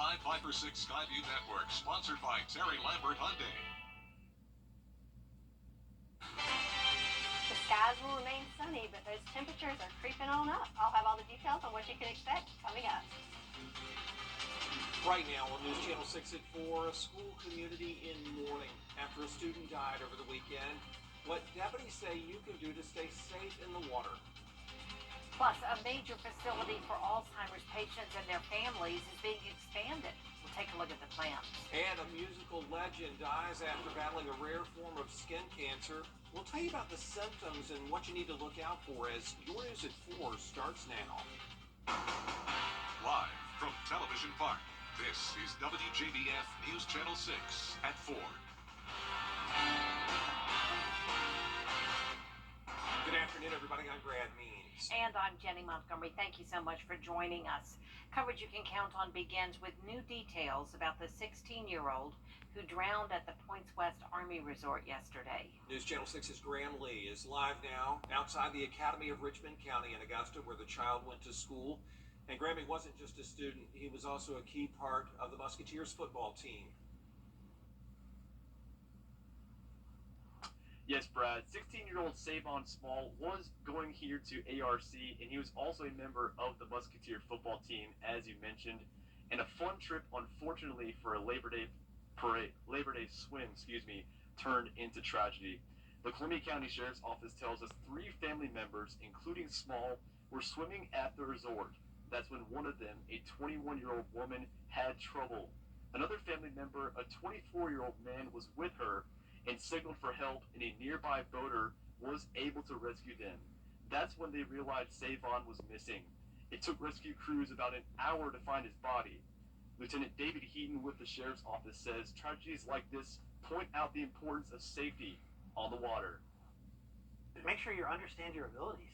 Live 5 for 6 Skyview Network, sponsored by Terry Lambert Hyundai. The skies will remain sunny, but those temperatures are creeping on up. I'll have all the details on what you can expect coming up. Right now on News Channel 6 at 4, a school community in mourning after a student died over the weekend. What deputies say you can do to stay safe in the water. Plus, a major facility for Alzheimer's patients and their families is being expanded. We'll take a look at the plans. And a musical legend dies after battling a rare form of skin cancer. We'll tell you about the symptoms and what you need to look out for as Your News at 4 starts now. Live from Television Park, this is WJBF News Channel 6 at 4. Good afternoon, everybody. I'm Brad Means. And I'm Jenny Montgomery. Thank you so much for joining us. Coverage you can count on begins with new details about the 16-year-old who drowned at the Points West Army Resort yesterday. News Channel 6's Graham Lee is live now outside the Academy of Richmond County in Augusta, where the child went to school. And Graham, he wasn't just a student, he was also a key part of the Musketeers football team. Yes, Brad. 16-year-old Savon Small was going here to ARC, and he was also a member of the Musketeer football team, as you mentioned. And a fun trip, unfortunately, for a Labor Day swim, turned into tragedy. The Columbia County Sheriff's Office tells us 3 family members, including Small, were swimming at the resort. That's when one of them, a 21-year-old woman, had trouble. Another family member, a 24-year-old man, was with her and signaled for help, and a nearby boater was able to rescue them. That's when they realized Savon was missing. It took rescue crews about an hour to find his body. Lieutenant David Heaton with the Sheriff's Office says tragedies like this point out the importance of safety on the water. Make sure you understand your abilities.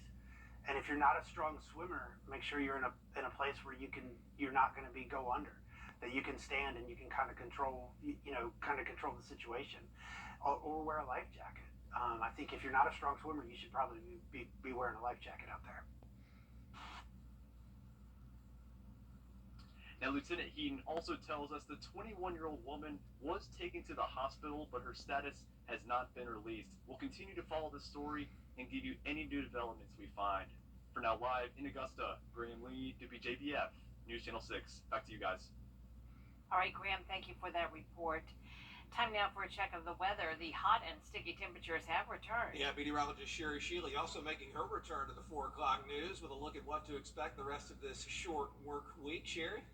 And if you're not a strong swimmer, make sure you're in a place where you're not going to go under, that you can stand and you can kind of control the situation, or wear a life jacket. I think if you're not a strong swimmer, you should probably be wearing a life jacket out there. Now, Lieutenant Heaton also tells us the 21-year-old woman was taken to the hospital, but her status has not been released. We'll continue to follow the story and give you any new developments we find. For now, live in Augusta, Graham Lee, WJBF, News Channel 6. Back to you guys. All right, Graham, thank you for that report. Time now for a check of the weather. The hot and sticky temperatures have returned. Yeah, meteorologist Sherry Shealy also making her return to the 4 o'clock news with a look at what to expect the rest of this short work week. Sherry?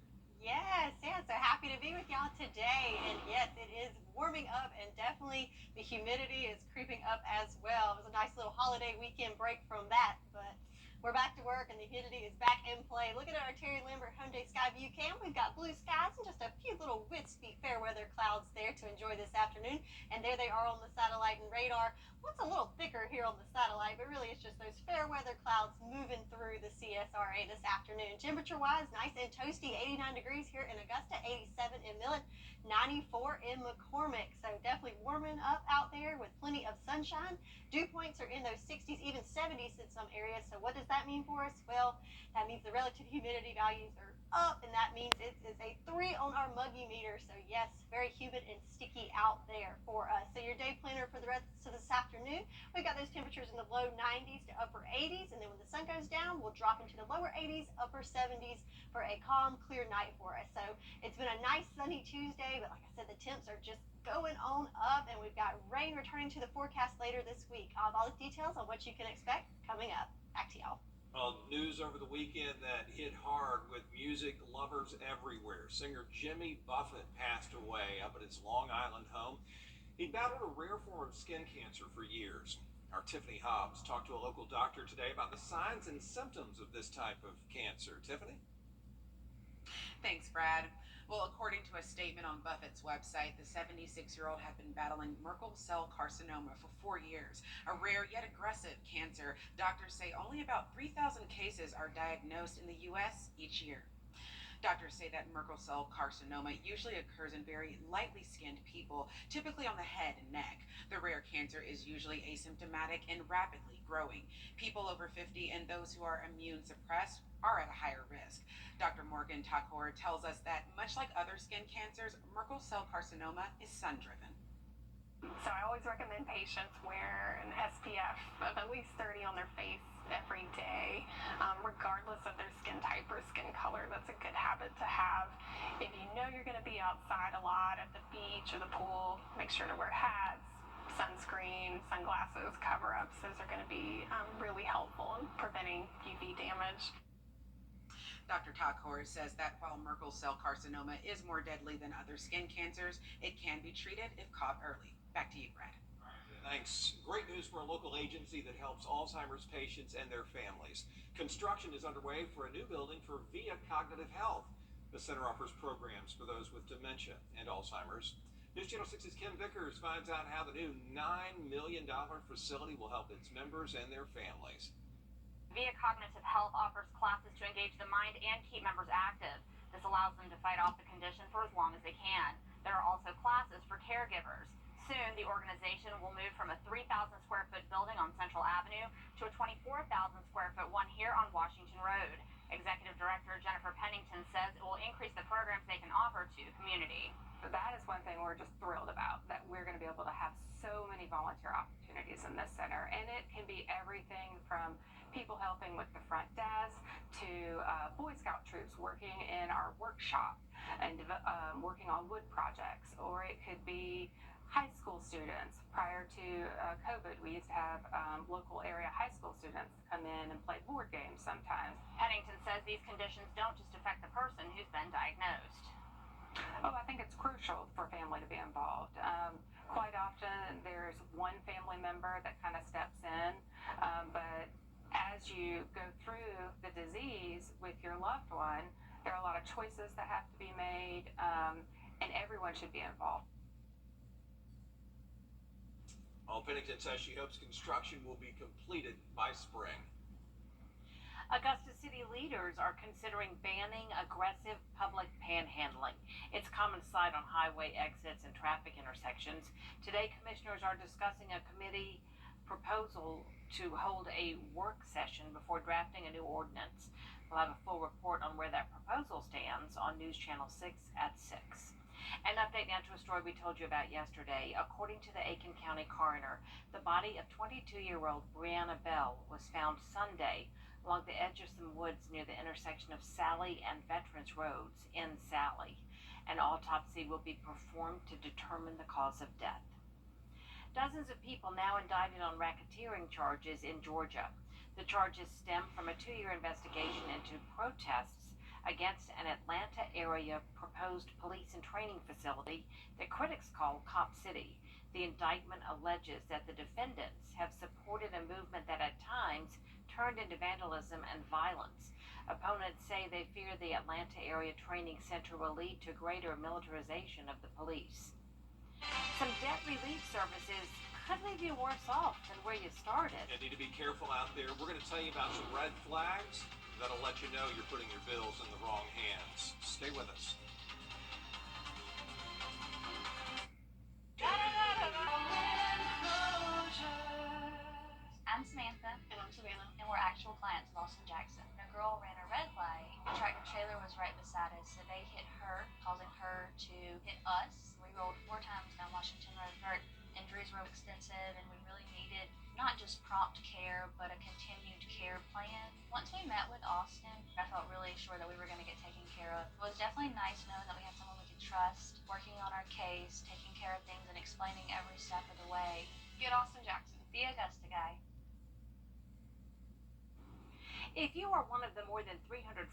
Yes, so happy to be with y'all today. And yes, it is warming up, and definitely the humidity is creeping up as well. It was a nice little holiday weekend break from that, but we're back to work and the humidity is back in play. Looking at our Terry Lambert Hyundai Skyview cam, we've got blue skies and just a few little wispy fair weather clouds there to enjoy this afternoon. And there they are on the satellite and radar. What's a little thicker here on the satellite, but really it's just those fair weather clouds moving through the CSRA this afternoon. Temperature-wise, nice and toasty, 89 degrees here in Augusta, 87 in Millen, 94 in McCormick. So definitely warming up out there with plenty of sunshine. Dew points are in those 60s, even 70s in some areas. So what does that mean for us? Well, that means the relative humidity values are up, and that means it is a 3 on our muggy meter. So yes, very humid and sticky out there for us. So your day planner for the rest of this afternoon, we've got those temperatures in the low 90s to upper 80s, and then when the sun goes down, we'll drop into the lower 80s, upper 70s for a calm, clear night for us. So it's been a nice sunny Tuesday, but like I said, the temps are just going on up, and we've got rain returning to the forecast later this week. I'll have all the details on what you can expect coming up. Back to y'all. Well, news over the weekend that hit hard with music lovers everywhere. Singer Jimmy Buffett passed away up at his Long Island home. He battled a rare form of skin cancer for years. Our Tiffany Hobbs talked to a local doctor today about the signs and symptoms of this type of cancer. Tiffany? Thanks, Brad. Well, according to a statement on Buffett's website, the 76-year-old had been battling Merkel cell carcinoma for 4 years, a rare yet aggressive cancer. Doctors say only about 3,000 cases are diagnosed in the U.S. each year. Doctors say that Merkel cell carcinoma usually occurs in very lightly skinned people, typically on the head and neck. The rare cancer is usually asymptomatic and rapidly growing. People over 50 and those who are immune suppressed are at a higher risk. Dr. Morgan Takor tells us that much like other skin cancers, Merkel cell carcinoma is sun driven. So I always recommend patients wear an SPF of at least 30 on their face every day, regardless of their skin type or skin color. That's a good habit to have. If you know you're going to be outside a lot at the beach or the pool, make sure to wear hats, sunscreen, sunglasses, cover-ups. Those are going to be really helpful in preventing UV damage. Dr. Takor says that while Merkel cell carcinoma is more deadly than other skin cancers, it can be treated if caught early. Back to you, Brad. Thanks. Great news for a local agency that helps Alzheimer's patients and their families. Construction is underway for a new building for Via Cognitive Health. The center offers programs for those with dementia and Alzheimer's. News Channel 6's Kim Vickers finds out how the new $9 million facility will help its members and their families. Via Cognitive Health offers classes to engage the mind and keep members active. This allows them to fight off the condition for as long as they can. There are also classes for caregivers. Soon, the organization will move from a 3,000 square foot building on Central Avenue to a 24,000 square foot one here on Washington Road. Executive Director Jennifer Pennington says it will increase the programs they can offer to the community. That is one thing we're just thrilled about, that we're going to be able to have so many volunteer opportunities in this center. And it can be everything from people helping with the front desk to Boy Scout troops working in our workshop and working on wood projects, or it could be high school students. Prior to COVID, we used to have local area high school students come in and play board games sometimes. Pennington says these conditions don't just affect the person who's been diagnosed. Oh, I think it's crucial for family to be involved. Quite often there's one family member that kind of steps in, but as you go through the disease with your loved one, there are a lot of choices that have to be made, and everyone should be involved. Pennington says she hopes construction will be completed by spring. Augusta City leaders are considering banning aggressive public panhandling. It's common sight on highway exits and traffic intersections. Today, commissioners are discussing a committee proposal to hold a work session before drafting a new ordinance. We'll have a full report on where that proposal stands on News Channel 6 at 6. An update now to a story we told you about yesterday. According to the Aiken County coroner, the body of 22-year-old Brianna Bell was found Sunday along the edge of some woods near the intersection of Sally and Veterans Roads in Sally. An autopsy will be performed to determine the cause of death. Dozens of people now indicted on racketeering charges in Georgia. The charges stem from a 2-year investigation into protests against an Atlanta area proposed police and training facility that critics call Cop City. The indictment alleges that the defendants have supported a movement that at times turned into vandalism and violence. Opponents say they fear the Atlanta area training center will lead to greater militarization of the police. Some debt relief services could leave you worse off than where you started. You need to be careful out there. We're going to tell you about some red flags that'll let you know you're putting your bills in the wrong hands. Stay with us. I'm Samantha. And I'm Savannah. And we're actual clients of Austin Jackson. A girl ran a red light. The tractor trailer was right beside us, so they hit her, causing her to hit us. We rolled 4 times down Washington Road. Her injuries were extensive, and we really needed not just prompt care, but a continued care plan. Once we met with Austin, I felt really sure that we were going to get taken care of. It was definitely nice knowing that we had someone we could trust, working on our case, taking care of things, and explaining every step of the way. Get Austin Jackson. The Augusta guy. If you are one of the more than 340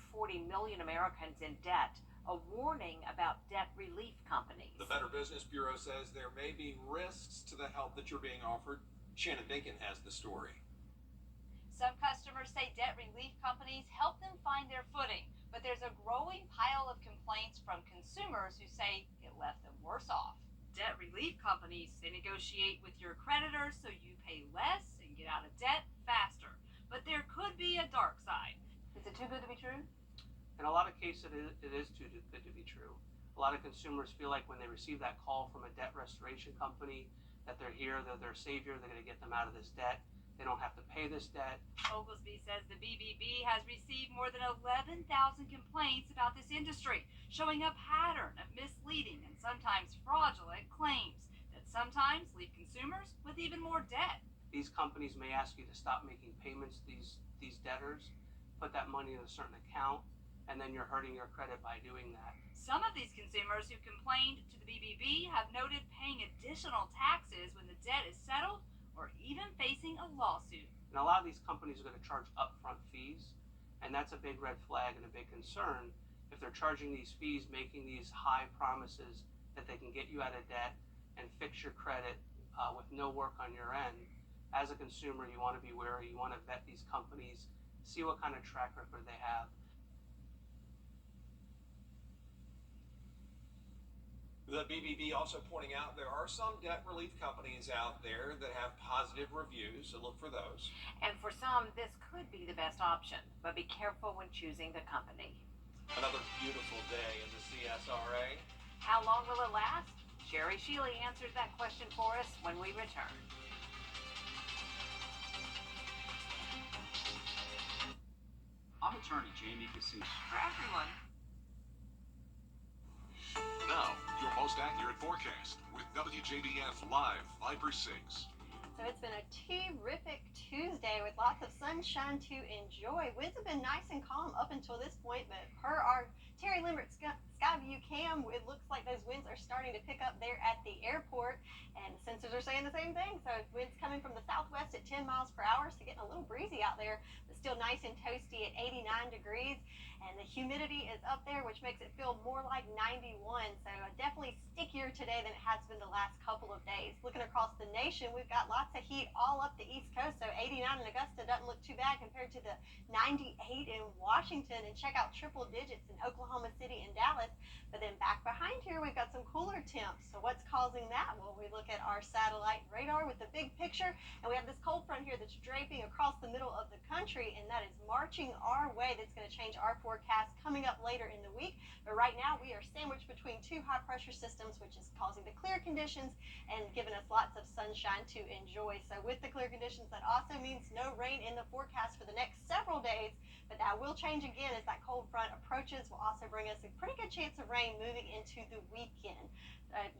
million Americans in debt, a warning about debt relief companies. The Better Business Bureau says there may be risks to the help that you're being offered. Shannon Dinkin has the story. Some customers say debt relief companies help them find their footing, but there's a growing pile of complaints from consumers who say it left them worse off. Debt relief companies, they negotiate with your creditors so you pay less and get out of debt faster. But there could be a dark side. Is it too good to be true? In a lot of cases, it is too good to be true. A lot of consumers feel like when they receive that call from a debt restoration company that they're here, they're their savior, they're going to get them out of this debt. They don't have to pay this debt. Oglesby says the BBB has received more than 11,000 complaints about this industry, showing a pattern of misleading and sometimes fraudulent claims that sometimes leave consumers with even more debt. These companies may ask you to stop making payments to these debtors, put that money in a certain account, and then you're hurting your credit by doing that. Some of these consumers who complained to the BBB have noted paying additional taxes when the debt is settled or even facing a lawsuit. And a lot of these companies are going to charge upfront fees, and that's a big red flag and a big concern. If they're charging these fees, making these high promises that they can get you out of debt and fix your credit with no work on your end, as a consumer, you want to be wary. You want to vet these companies, see what kind of track record they have. The BBB also pointing out there are some debt relief companies out there that have positive reviews, so look for those. And for some, this could be the best option, but be careful when choosing the company. Another beautiful day in the CSRA. How long will it last? Sherry Shealy answers that question for us when we return. I'm attorney Jamie Cassucci. For everyone. Now, your most accurate forecast with WJBF Live, Viper 6. So it's been a terrific Tuesday with lots of sunshine to enjoy. Winds have been nice and calm up until this point, but per our Terry Limerick Skyview cam, it looks like those winds are starting to pick up there at the airport, and sensors are saying the same thing. So winds coming from the southwest at 10 miles per hour, so getting a little breezy out there, but still nice and toasty at 89 degrees. And the humidity is up there, which makes it feel more like 91. So definitely stickier today than it has been the last couple of days. Looking across the nation, we've got lots of heat all up the East Coast. So 89 in Augusta doesn't look too bad compared to the 98 in Washington. And check out triple digits in Oklahoma City and Dallas. But then back behind here, we've got some cooler temps. So what's causing that? Well, we look at our satellite radar with the big picture, and we have this cold front here that's draping across the middle of the country, and that is marching our way. That's going to change our forecast coming up later in the week. But right now, we are sandwiched between two high pressure systems, which is causing the clear conditions and giving us lots of sunshine to enjoy. So with the clear conditions, that also means no rain in the forecast for the next several days. But that will change again as that cold front approaches. Will also bring us a pretty good chance of rain moving into the weekend.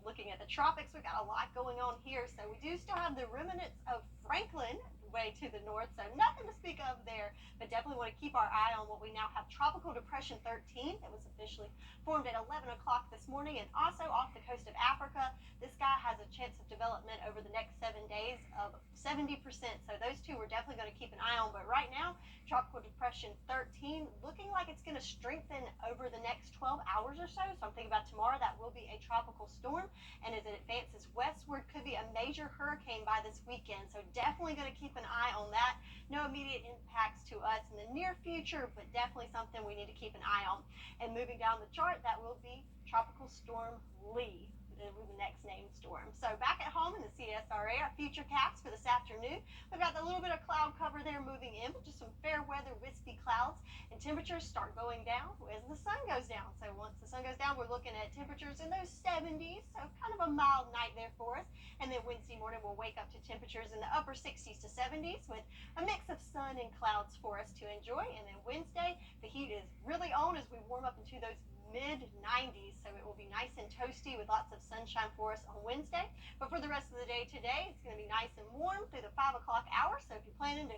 Looking at the tropics, we've got a lot going on here. So we do still have the remnants of Franklin way to the north, so nothing to speak of there, but definitely want to keep our eye on what we now have Tropical Depression 13 that was officially formed at 11 o'clock this morning, and also off the coast of Africa. This guy has a chance of development over the next 7 days of 70%, so those two we're definitely going to keep an eye on. But right now, Tropical Depression 13 looking like it's going to strengthen over the next 12 hours or so. So I'm thinking about tomorrow, that will be a tropical storm, and as it advances westward, could be a major hurricane by this weekend. So definitely going to keep an eye on that. No immediate impacts to us in the near future, but definitely something we need to keep an eye on. And moving down the chart, that will be Tropical Storm Lee, the next named storm. So back at home in the CSRA, our future caps for this afternoon. We've got a little bit of cloud cover there moving in, but just some fair weather wispy clouds, and temperatures start going down as the sun goes down. So once the sun goes down, we're looking at temperatures in those 70s, so kind of a mild night there for us. And then Wednesday morning, we'll wake up to temperatures in the upper 60s to 70s with a mix of sun and clouds for us to enjoy. And then Wednesday, the heat is really on as we warm up into those mid-90s, so it will be nice and toasty with lots of sunshine for us on Wednesday. But for the rest of the day today, it's going to be nice and warm through the 5 o'clock hour. So if you're planning to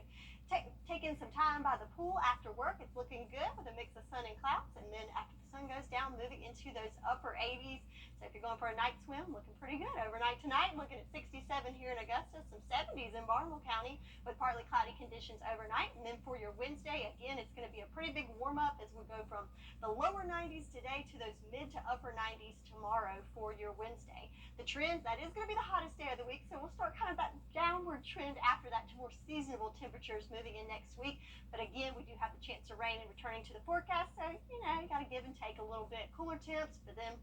take in some time by the pool after work, it's looking good with a mix of sun and clouds. And then after the sun goes down, moving into those upper 80s. So if you're going for a night swim, looking pretty good. Overnight tonight, looking at 67 here in Augusta, some 70s in Barnwell County with partly cloudy conditions overnight. And then for your Wednesday, again, it's going to be a pretty big warm up as we go from the lower 90s today to those mid to upper 90s tomorrow for your Wednesday. The trend, that is going to be the hottest day of the week, so we'll start kind of that downward trend after that to more seasonable temperatures moving in next week. But again, we do have the chance of rain and returning to the forecast, so you got to give and take a little bit. Cooler temps, but then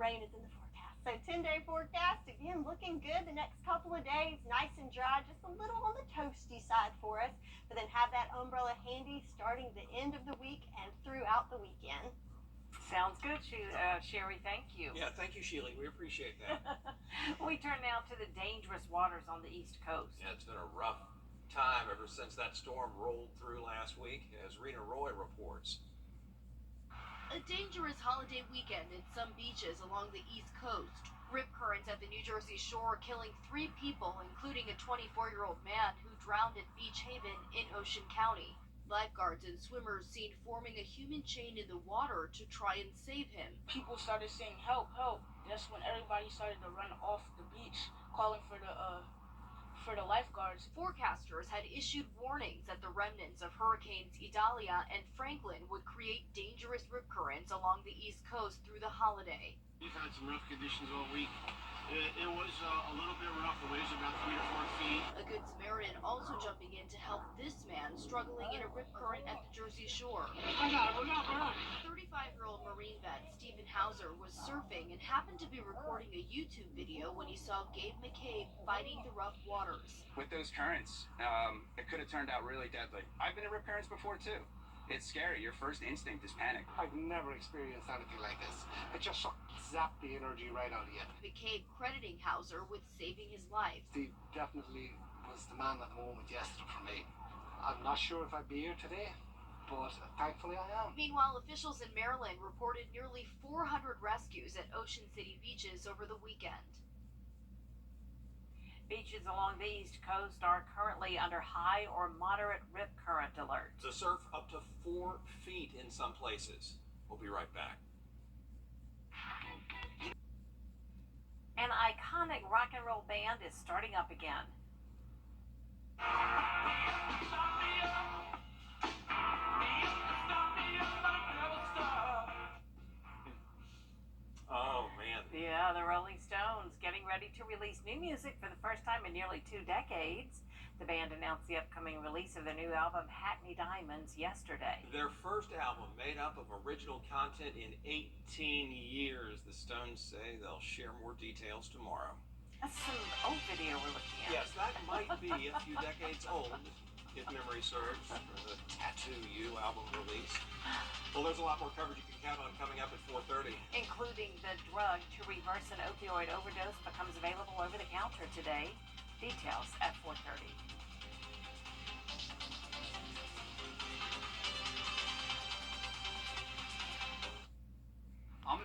rain is in the forecast. So 10-day forecast, again, looking good the next couple of days. Nice and dry, just a little on the toasty side for us. But then have that umbrella handy starting the end of the week and throughout the weekend. Sounds good, Sherry. Thank you. Yeah, thank you, Sheila. We appreciate that. We turn now to the dangerous waters on the East Coast. Yeah, it's been a rough time ever since that storm rolled through last week, as Rena Roy reports. A dangerous holiday weekend at some beaches along the East Coast. Rip currents at the New Jersey shore killing 3 people, including a 24-year-old man who drowned at Beach Haven in Ocean County. Lifeguards and swimmers seen forming a human chain in the water to try and save him. People started saying, "Help, help." That's when everybody started to run off the beach, calling for the lifeguards. Forecasters had issued warnings that the remnants of Hurricanes Idalia and Franklin would create dangerous rip currents along the East Coast through the holiday. We've had some rough conditions all week. It was a little bit rough. The waves are about 3 to 4 feet. A Good Samaritan also jumping in to help this man struggling in a rip current at the Jersey shore. I got it. 35-year-old Marine vet Stephen Hauser was surfing and happened to be recording a YouTube video when he saw Gabe McCabe fighting the rough waters. With those currents, it could have turned out really deadly. I've been in rip currents before too. It's scary. Your first instinct is panic. I've never experienced anything like this. It just zapped the energy right out of you. McCabe crediting Hauser with saving his life. Steve definitely was the man at the moment yesterday for me. I'm not sure if I'd be here today, but thankfully I am. Meanwhile, officials in Maryland reported nearly 400 rescues at Ocean City beaches over the weekend. Beaches along the East Coast are currently under high or moderate rip current alert. The surf up to 4 feet in some places. We'll be right back. An iconic rock and roll band is starting up again. Oh, man. Yeah, the Rolling Stones getting ready to release new music for the first time in nearly 2 decades. The band announced the upcoming release of their new album, Hackney Diamonds, yesterday. Their first album made up of original content in 18 years. The Stones say they'll share more details tomorrow. That's some old video we're looking at. Yes, that might be a few decades old, if memory serves, for the Tattoo You album release. Well, there's a lot more coverage you can count on coming up at 4:30. Including the drug to reverse an opioid overdose becomes available over the counter today. Details at 4:30.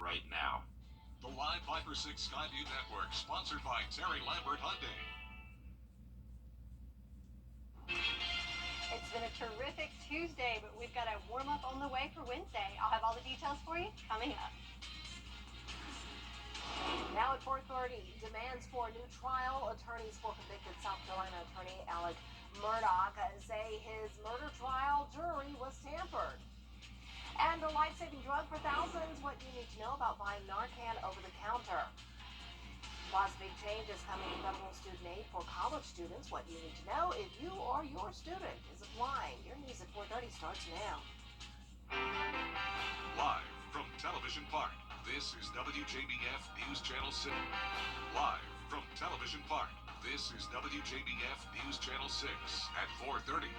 Right now. The live Viper 6 Skyview Network, sponsored by Terry Lambert Hyundai. It's been a terrific Tuesday, but we've got a warm-up on the way for Wednesday. I'll have all the details for you coming up. Now at 4:30, demands for a new trial. Attorneys for convicted South Carolina attorney Alec Murdaugh say his murder trial jury was tampered. And a life-saving drug for thousands. What you need to know about buying Narcan over the counter. Plus, big changes coming to federal student aid for college students. What you need to know if you or your student is applying. Your news at 4:30 starts now. Live from Television Park, this is WJBF News Channel 6. Live from Television Park, this is WJBF News Channel 6 at 4:30.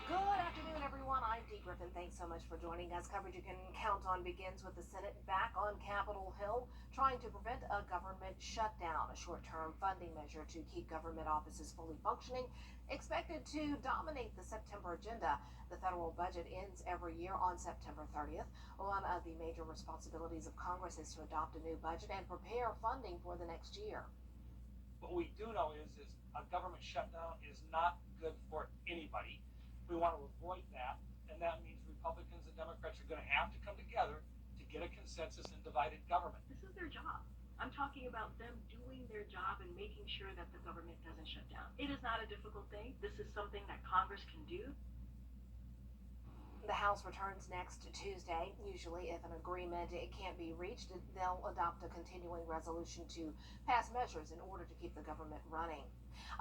Good afternoon, everyone. I'm Dee Griffin. Thanks so much for joining us. Coverage you can count on begins with the Senate back on Capitol Hill, trying to prevent a government shutdown, a short-term funding measure to keep government offices fully functioning, expected to dominate the September agenda. The federal budget ends every year on September 30th. One of the major responsibilities of Congress is to adopt a new budget and prepare funding for the next year. What we do know is a government shutdown is not good for anybody. We want to avoid that, and that means Republicans and Democrats are going to have to come together to get a consensus in divided government. This is their job. I'm talking about them doing their job and making sure that the government doesn't shut down. It is not a difficult thing. This is something that Congress can do. The House returns next Tuesday. Usually, if an agreement can't be reached, they'll adopt a continuing resolution to pass measures in order to keep the government running.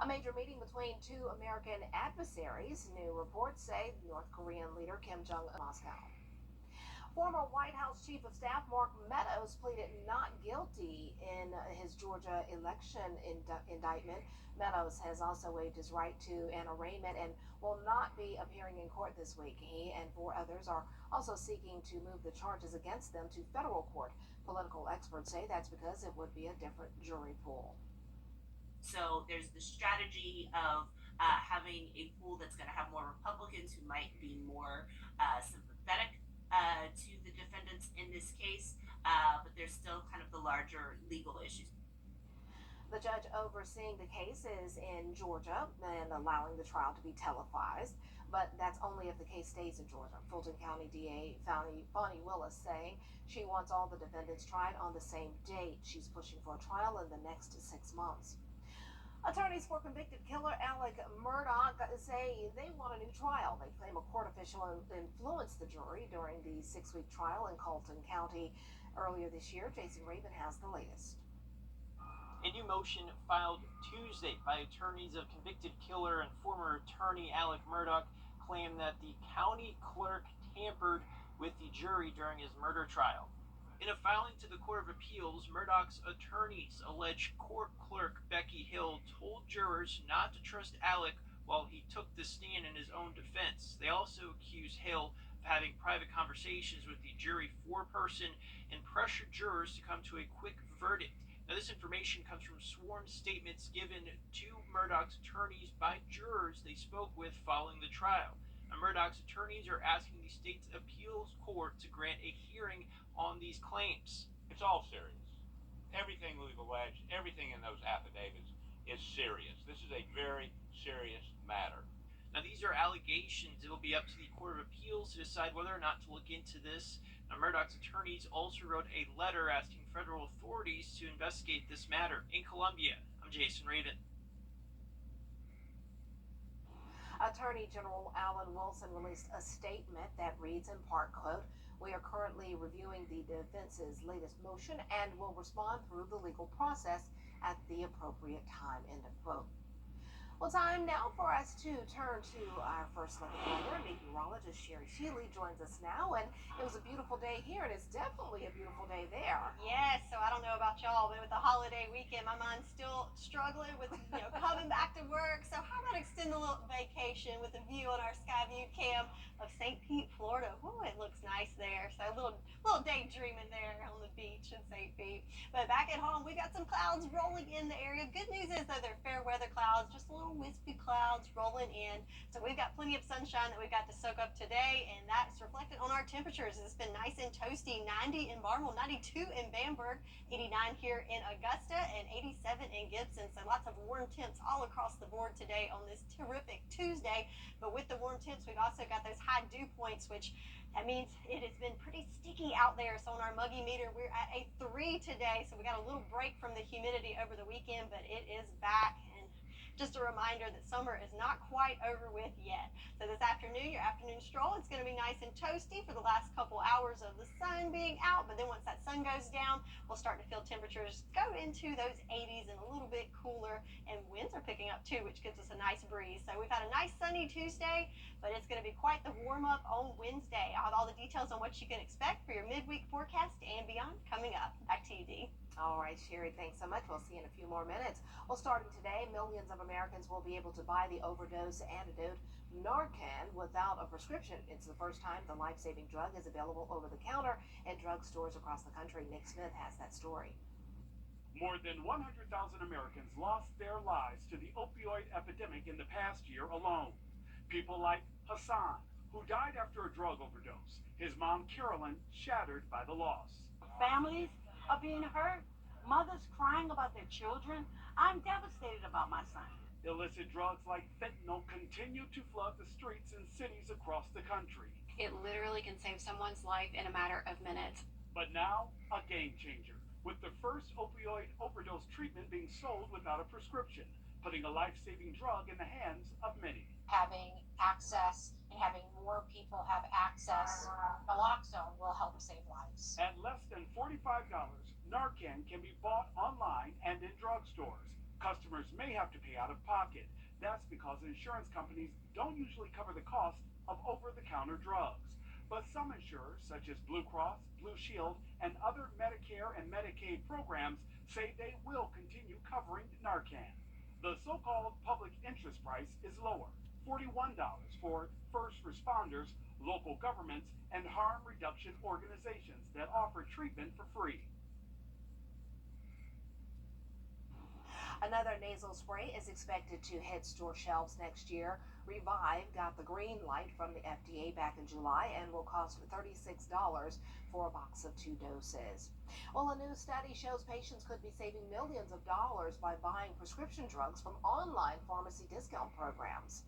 A major meeting between 2 American adversaries. New reports say North Korean leader Kim Jong-un in Moscow. Former White House Chief of Staff Mark Meadows pleaded not guilty in his Georgia election indictment. Meadows has also waived his right to an arraignment and will not be appearing in court this week. He and 4 others are also seeking to move the charges against them to federal court. Political experts say that's because it would be a different jury pool. So there's the strategy of having a pool that's going to have more Republicans who might be more sympathetic to the defendants in this case, but there's still kind of the larger legal issues. The judge overseeing the case is in Georgia and allowing the trial to be televised, but that's only if the case stays in Georgia. Fulton County DA Bonnie Willis saying she wants all the defendants tried on the same date. She's pushing for a trial in the next 6 months. Attorneys for convicted killer Alec Murdaugh say they want a new trial. They claim a court official influenced the jury during the 6-week trial in Colton County earlier this year. Jason Raven has the latest. A new motion filed Tuesday by attorneys of convicted killer and former attorney Alec Murdaugh claimed that the county clerk tampered with the jury during his murder trial. In a filing to the Court of Appeals, Murdaugh's attorneys allege court clerk Becky Hill told jurors not to trust Alec while he took the stand in his own defense. They also accuse Hill of having private conversations with the jury foreperson and pressured jurors to come to a quick verdict. Now, this information comes from sworn statements given to Murdaugh's attorneys by jurors they spoke with following the trial. Now, Murdaugh's attorneys are asking the state's appeals court to grant a hearing on these claims. It's all serious. Everything we've alleged, everything in those affidavits is serious. This is a very serious matter. Now, these are allegations. It will be up to the Court of Appeals to decide whether or not to look into this. Now, Murdaugh's attorneys also wrote a letter asking federal authorities to investigate this matter. In Columbia, I'm Jason Raven. Attorney General Alan Wilson released a statement that reads in part, quote, "We are currently reviewing the defense's latest motion and will respond through the legal process at the appropriate time," end of quote. Well, time now for us to turn to our first look at weather. Meteorologist Sherry Shealy joins us now, and it was a beautiful day here, and it's definitely a beautiful day there. Yes, so I don't know about y'all, but with the holiday weekend, my mind's still struggling with coming back to work. So how about extend a little vacation with a view on our Skyview cam of St. Pete, Florida? Ooh, it looks nice there. So a little daydreaming there on the beach in St. Pete. But back at home, we got some clouds rolling in the area. Good news is though they're fair weather clouds, just a little wispy clouds rolling in. So we've got plenty of sunshine that we've got to soak up today, and that's reflected on our temperatures. It's been nice and toasty. 90 in Barnwell, 92 in Bamberg, 89 here in Augusta, and 87 in Gibson. So lots of warm temps all across the board today on this terrific Tuesday. But with the warm temps, we've also got those high dew points, which that means it has been pretty sticky out there. So on our muggy meter, we're at a 3 today. So we got a little break from the humidity over the weekend, but it is back. And just a reminder that summer is not quite over with yet. So this afternoon, your afternoon stroll, it's going to be nice and toasty for the last couple hours of the sun being out. But then once that sun goes down, we'll start to feel temperatures go into those 80s and a little bit cooler. And winds are picking up too, which gives us a nice breeze. So we've had a nice sunny Tuesday, but it's going to be quite the warm up on Wednesday. I'll have all the details on what you can expect for your midweek forecast and beyond coming up. Back to you, Dee. All right, Sherry, thanks so much. We'll see you in a few more minutes. Well, starting today, millions of Americans will be able to buy the overdose antidote Narcan without a prescription. It's the first time the life-saving drug is available over the counter in drugstores across the country. Nick Smith has that story. More than 100,000 Americans lost their lives to the opioid epidemic in the past year alone. People like Hassan, who died after a drug overdose. His mom, Carolyn, shattered by the loss. Families are being hurt. Mothers crying about their children. I'm devastated about my son. Illicit drugs like fentanyl continue to flood the streets in cities across the country. It literally can save someone's life in a matter of minutes. But now, a game changer, with the first opioid overdose treatment being sold without a prescription, putting a life-saving drug in the hands of many. Having access and having more people have access, naloxone will help save lives. At less than $45, Narcan can be bought online and in drugstores. Customers may have to pay out of pocket. That's because insurance companies don't usually cover the cost of over-the-counter drugs. But some insurers, such as Blue Cross, Blue Shield, and other Medicare and Medicaid programs, say they will continue covering Narcan. The so-called public interest price is lower, $41 for first responders, local governments, and harm reduction organizations that offer treatment for free. Another nasal spray is expected to hit store shelves next year. Revive got the green light from the FDA back in July and will cost $36 for a box of 2 doses. Well, a new study shows patients could be saving millions of dollars by buying prescription drugs from online pharmacy discount programs.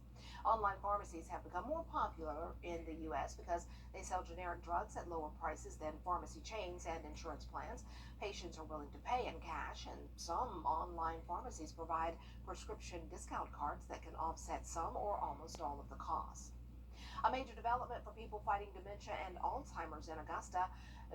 Online pharmacies have become more popular in the U.S. because they sell generic drugs at lower prices than pharmacy chains and insurance plans. Patients are willing to pay in cash, and some online pharmacies provide prescription discount cards that can offset some or almost all of the costs. A major development for people fighting dementia and Alzheimer's in Augusta.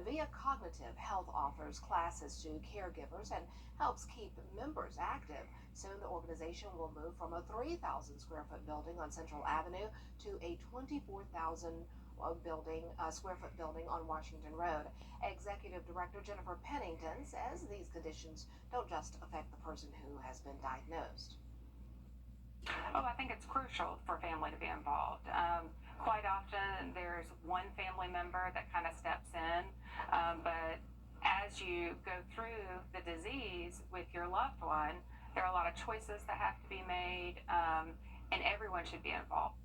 Via Cognitive Health offers classes to caregivers and helps keep members active. Soon the organization will move from a 3,000 square foot building on Central Avenue to a 24,000 square foot building on Washington Road. Executive Director Jennifer Pennington says these conditions don't just affect the person who has been diagnosed. Oh, I think it's crucial for family to be involved. Quite often there's one family member that kind of steps in, but as you go through the disease with your loved one, there are a lot of choices that have to be made, and everyone should be involved.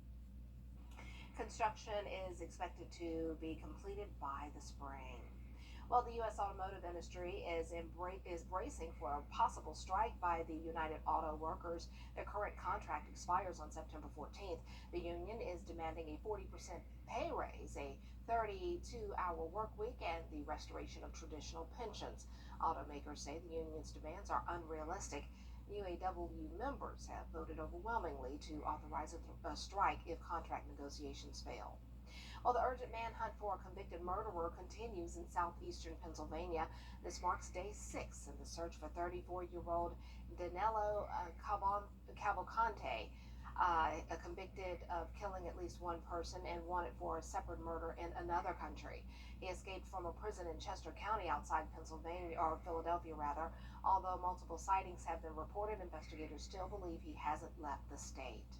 Construction is expected to be completed by the spring. Well, the U.S. automotive industry is bracing for a possible strike by the United Auto Workers. Their current contract expires on September 14th. The union is demanding a 40% pay raise, a 32-hour work week, and the restoration of traditional pensions. Automakers say the union's demands are unrealistic. UAW members have voted overwhelmingly to authorize a strike if contract negotiations fail. Well, the urgent manhunt for a convicted murderer continues in southeastern Pennsylvania. This marks day 6 in the search for 34-year-old Danilo Cavalcante, convicted of killing at least one person and wanted for a separate murder in another country. He escaped from a prison in Chester County outside Philadelphia rather. Although multiple sightings have been reported, investigators still believe he hasn't left the state.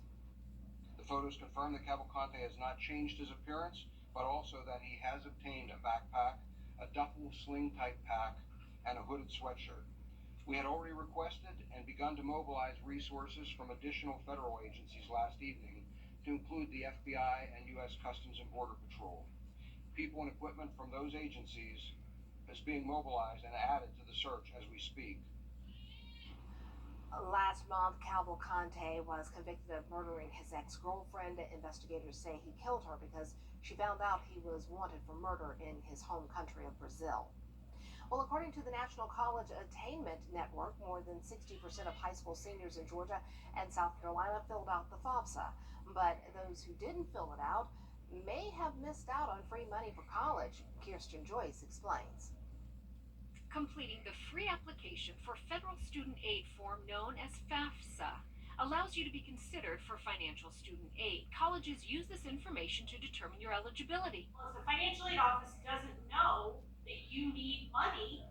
The photos confirm that Cavalcante has not changed his appearance, but also that he has obtained a backpack, a duffel sling-type pack, and a hooded sweatshirt. We had already requested and begun to mobilize resources from additional federal agencies last evening, to include the FBI and U.S. Customs and Border Patrol. People and equipment from those agencies is being mobilized and added to the search as we speak. Last month, Cavalcante was convicted of murdering his ex-girlfriend. Investigators say he killed her because she found out he was wanted for murder in his home country of Brazil. Well, according to the National College Attainment Network, more than 60% of high school seniors in Georgia and South Carolina filled out the FAFSA. But those who didn't fill it out may have missed out on free money for college. Kirsten Joyce explains. Completing the free application for federal student aid form known as FAFSA allows you to be considered for financial student aid. Colleges use this information to determine your eligibility. Well, if the financial aid office doesn't know that you need money,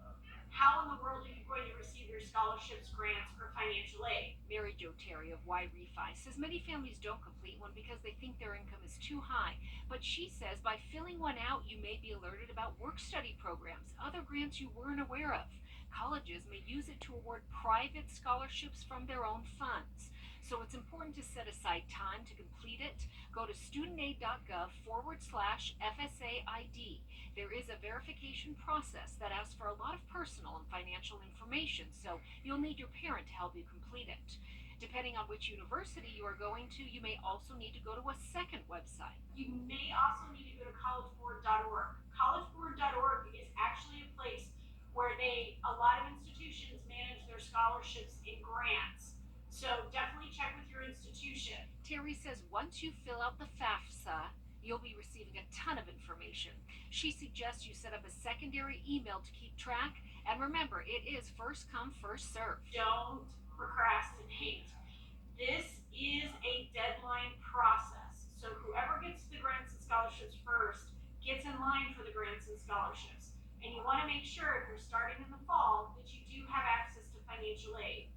how in the world are you going to receive your scholarships, grants, or financial aid? Mary Jo Terry of Y-Refi says many families don't complete one because they think their income is too high. But she says by filling one out, you may be alerted about work-study programs, other grants you weren't aware of. Colleges may use it to award private scholarships from their own funds. So it's important to set aside time to complete it. Go to studentaid.gov/FSAID. There is a verification process that asks for a lot of personal and financial information, so you'll need your parent to help you complete it. Depending on which university you are going to, you may also need to go to a second website. You may also need to go to collegeboard.org. Collegeboard.org is actually a place where a lot of institutions manage their scholarships and grants. So definitely check with your institution. Terry says once you fill out the FAFSA, you'll be receiving a ton of information. She suggests you set up a secondary email to keep track. And remember, it is first come, first served. Don't procrastinate. This is a deadline process. So whoever gets the grants and scholarships first gets in line for the grants and scholarships. And you want to make sure if you're starting in the fall that you do have access to financial aid.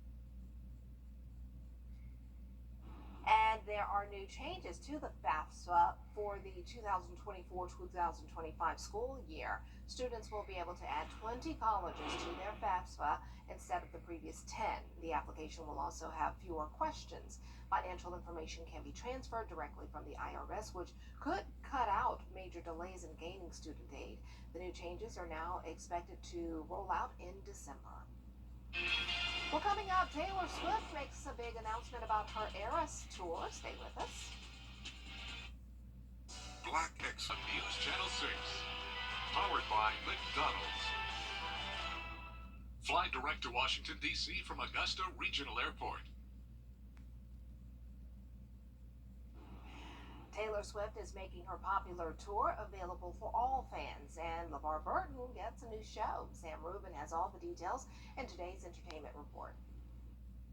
And there are new changes to the FAFSA for the 2024-2025 school year. Students will be able to add 20 colleges to their FAFSA instead of the previous 10. The application will also have fewer questions. Financial information can be transferred directly from the IRS, which could cut out major delays in gaining student aid. The new changes are now expected to roll out in December. Well, coming up, Taylor Swift makes a big announcement about her Eras tour. Stay with us. Black X News Channel 6. Powered by McDonald's. Fly direct to Washington, D.C. from Augusta Regional Airport. Taylor Swift is making her popular tour available for all fans, and LeVar Burton gets a new show. Sam Rubin has all the details in today's entertainment report.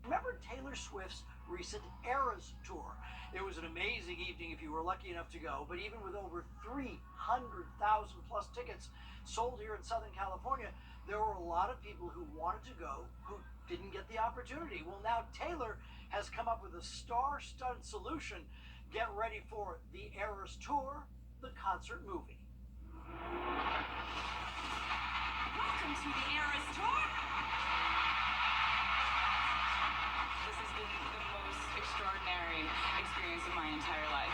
Remember Taylor Swift's recent Eras tour? It was an amazing evening if you were lucky enough to go, but even with over 300,000 plus tickets sold here in Southern California, there were a lot of people who wanted to go who didn't get the opportunity. Well, now Taylor has come up with a star-studded solution. Get ready for the Eras Tour, the concert movie. Welcome to the Eras Tour. This has been the most extraordinary experience of my entire life.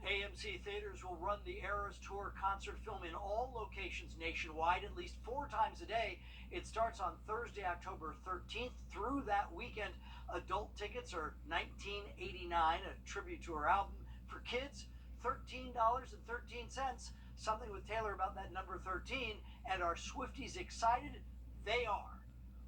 AMC Theaters will run the Eras Tour concert film in all locations nationwide at least 4 times a day. It starts on Thursday, October 13th through that weekend. Adult tickets are $19.89, a tribute to her album. For kids, $13.13. Something with Taylor about that number 13. And are Swifties excited? They are.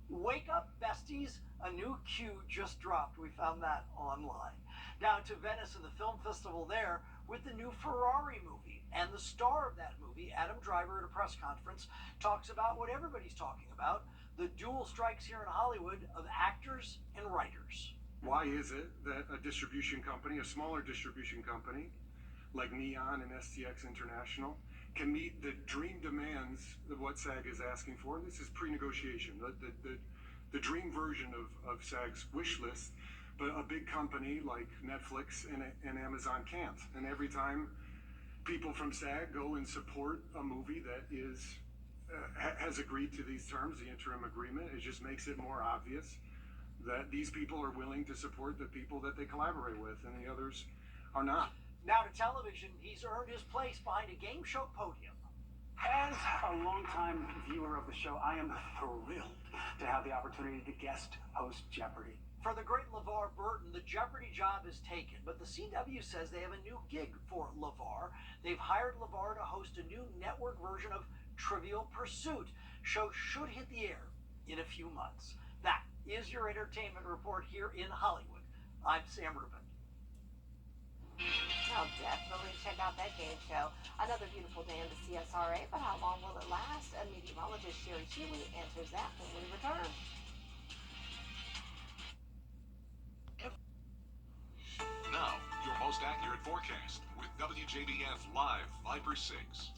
Wake up, besties. A new cue just dropped. We found that online. Down to Venice and the film festival there with the new Ferrari movie. And the star of that movie, Adam Driver, at a press conference, talks about what everybody's talking about, the dual strikes here in Hollywood of actors and writers. Why is it that a distribution company, a smaller distribution company, like Neon and STX International, can meet the dream demands of what SAG is asking for? This is pre-negotiation, the dream version of SAG's wish list, but a big company like Netflix and Amazon can't. And every time people from SAG go and support a movie that has agreed to these terms, the interim agreement, it just makes it more obvious that these people are willing to support the people that they collaborate with, and the others are not. Now to television, he's earned his place behind a game show podium. As a longtime viewer of the show, I am thrilled to have the opportunity to guest host Jeopardy! For the great LeVar Burton, the Jeopardy job is taken, but the CW says they have a new gig for LeVar. They've hired LeVar to host a new network version of Trivial Pursuit. Show should hit the air in a few months. That is your entertainment report here in Hollywood. I'm Sam Rubin. I'll definitely check out that game show. Another beautiful day in the CSRA, but how long will it last? A meteorologist, Sherry Sheely, answers that when we return. Now, your most accurate forecast with WJBF Live Viper 6.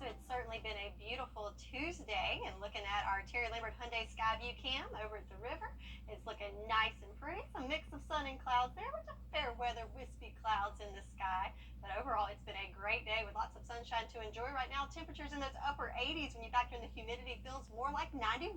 So it's certainly been a beautiful Tuesday, and looking at our Terry Lambert Hyundai Skyview cam over at the river, it's looking nice and pretty. It's a mix of sun and clouds there, with some fair weather wispy clouds in the sky. But overall, it's been a great day with lots of sunshine to enjoy. Right now, temperatures in those upper 80s. When you factor in the humidity, feels more like 91.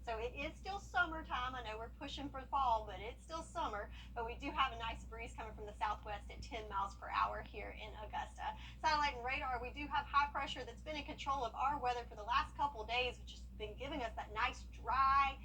So it is still summertime. I know we're pushing for fall, but it's still summer. But we do have a nice breeze coming from the southwest at 10 miles per hour here in Augusta. Satellite and radar, we do have high pressure that's been in control of our weather for the last couple of days, which has been giving us that nice, dry,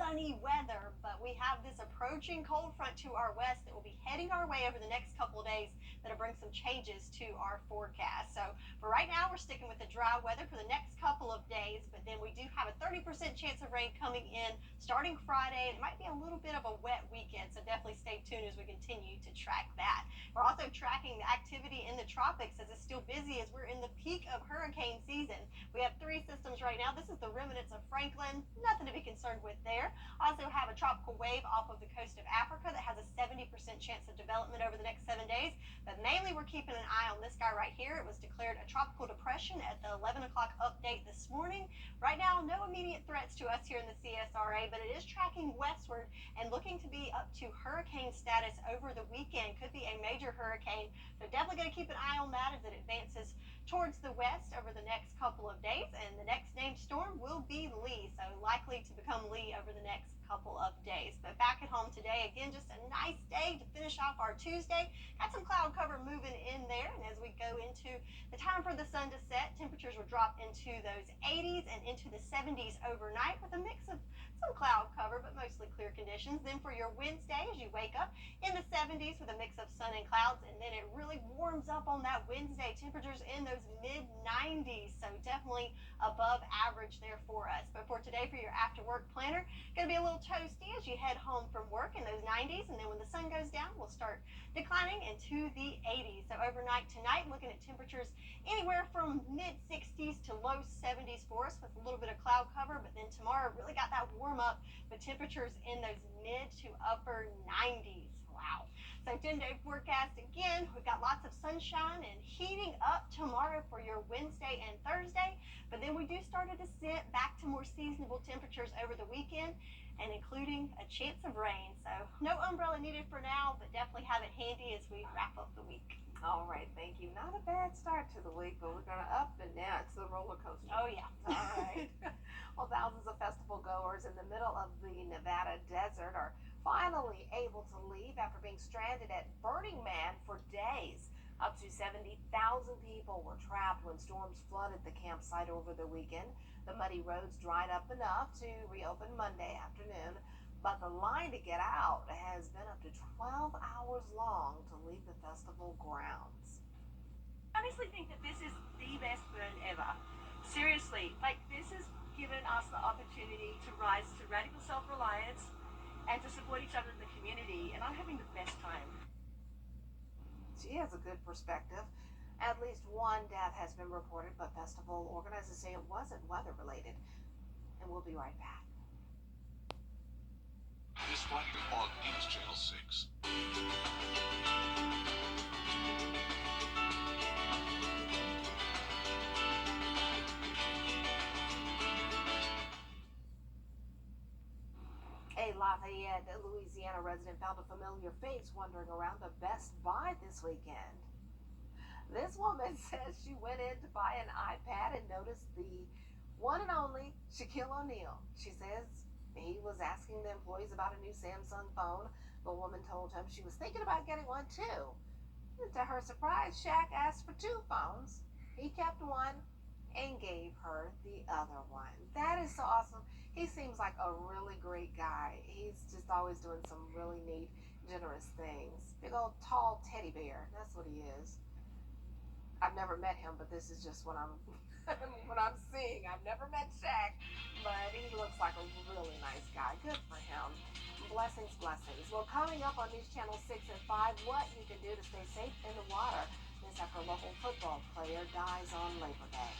sunny weather. But we have this approaching cold front to our west that will be heading our way over the next couple of days that'll bring some changes to our forecast. So for right now, we're sticking with the dry weather for the next couple of days, but then we do have a 30% chance of rain coming in starting Friday. It might be a little bit of a wet weekend, so definitely stay tuned as we continue to track that. We're also tracking the activity in the tropics as it's still busy as we're in the peak of hurricane season. We have 3 systems right now. This is the remnants of Franklin. Nothing to be concerned with there. Also have a tropical wave off of the coast of Africa that has a 70% chance of development over the next 7 days. But mainly we're keeping an eye on this guy right here. It was declared a tropical depression at the 11 o'clock update this morning. Right now, no immediate threats to us here in the CSRA, but it is tracking westward and looking to be up to hurricane status over the weekend. Could be a major hurricane. So definitely going to keep an eye on that as it advances towards the west over the next couple of days. And the next named storm will be Lee, so likely to become Lee over the next couple of days. But back at home today, again, just a nice day to finish off our Tuesday. Got some cloud cover moving in there, and as we go into the time for the sun to set, temperatures will drop into those 80s and into the 70s overnight with a mix of some cloud cover, but mostly clear conditions. Then for your Wednesday, as you wake up in the 70s with a mix of sun and clouds, and then it really warms up on that Wednesday. Temperatures in those mid 90s, so definitely above average there for us. But for today, for your after work planner, going to be a little toasty as you head home from work in those 90s, and then when the sun goes down, we'll start declining into the 80s. So overnight tonight, looking at temperatures anywhere from mid 60s to low 70s for us with a little bit of cloud cover. But then tomorrow really got that warm up with temperatures in those mid to upper 90s. Wow. So 10-day forecast again, we've got lots of sunshine and heating up tomorrow for your Wednesday and Thursday, but then we do start a descent back to more seasonable temperatures over the weekend, and including a chance of rain. So no umbrella needed for now, but definitely have it handy as we wrap up the week. All right, thank you. Not a bad start to the week, but we're going to up and down. It's the roller coaster. Oh, yeah. All right. Well, thousands of festival goers in the middle of the Nevada desert are finally able to leave after being stranded at Burning Man for days. Up to 70,000 people were trapped when storms flooded the campsite over the weekend. The muddy roads dried up enough to reopen Monday afternoon, but the line to get out has been up to 12 hours long to leave the festival grounds. I honestly think that this is the best burn ever. Seriously, like this has given us the opportunity to rise to radical self-reliance and to support each other in the community, and I'm having the best time. She has a good perspective. At least one death has been reported, but festival organizers say it wasn't weather related. And we'll be right back. This flight on News Channel 6. A Lafayette, Louisiana resident found a familiar face wandering around the Best Buy this weekend. This woman says she went in to buy an iPad and noticed the one and only Shaquille O'Neal. She says he was asking the employees about a new Samsung phone. The woman told him she was thinking about getting one too. And to her surprise, Shaq asked for 2 phones. He kept one and gave her the other one. That is so awesome. He seems like a really great guy. He's just always doing some really neat, generous things. Big old tall teddy bear. That's what he is. I've never met him, but this is just what I'm what I'm seeing. I've never met Shaq, but he looks like a really nice guy. Good for him. Blessings, blessings. Well, coming up on News Channel 6 and 5, what you can do to stay safe in the water. This after a local football player dies on Labor Day.